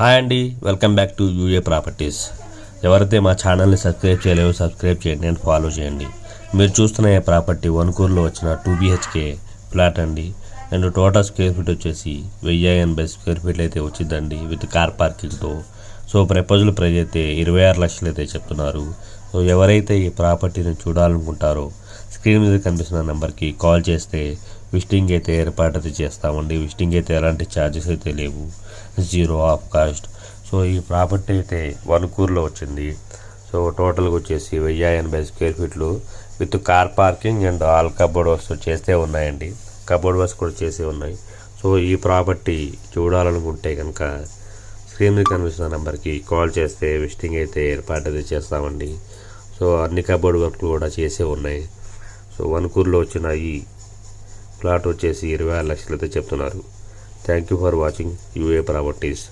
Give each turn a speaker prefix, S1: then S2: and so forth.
S1: Hi అండి, welcome back to UA properties. ఎవరైతే మా ఛానల్ని సబ్స్క్రైబ్ చేయలేవో సబ్స్క్రైబ్ చేయండి అండ్ ఫాలో చేయండి. మీరు చూస్తున్న ఈ ప్రాపర్టీ వన్కూరులో వచ్చిన 2 BHK ఫ్లాట్ అండి. అండ్ టోటల్ స్క్వేర్ ఫీట్ వచ్చేసి 1080 స్క్వేర్ ఫీట్లు అయితే వచ్చిందండి విత్ కార్ పార్కింగ్తో. సో ప్రపోజల్ ప్రైస్ అయితే 26 లక్షలు అయితే చెప్తున్నారు. సో ఎవరైతే ఈ ప్రాపర్టీని చూడాలనుకుంటారో స్క్రీన్ మీద కనిపిస్తున్న నెంబర్కి కాల్ చేస్తే విజిటింగ్ అయితే ఏర్పాటు అయితే చేస్తామండి. విజిటింగ్ అయితే ఎలాంటి ఛార్జెస్ అయితే లేవు, జీరో ఆఫ్ కాస్ట్. సో ఈ ప్రాపర్టీ అయితే వన్కూరులో వచ్చింది. సో టోటల్గా వచ్చేసి 1080 స్క్వేర్ ఫీట్లు with car parking and all cupboard works చేస్తే ఉన్నాయండి. కబోర్డ్ వర్క్స్ కూడా చేసి ఉన్నాయి. సో ఈ ప్రాపర్టీ చూడాలనుకుంటే కనుక స్క్రీన్ మీద కనిపిస్తున్న నెంబర్కి కాల్ చేస్తే విజిటింగ్ అయితే ఏర్పాటు అయితే చేస్తామండి. సో అన్ని కబోర్డ్ వర్క్లు కూడా చేసే ఉన్నాయి. సో వన్కూరులో వచ్చిన ఈ ప్లాట్ వచ్చేసి 26 లక్షలు అయితే చెప్తున్నారు. Thank you for watching UA properties.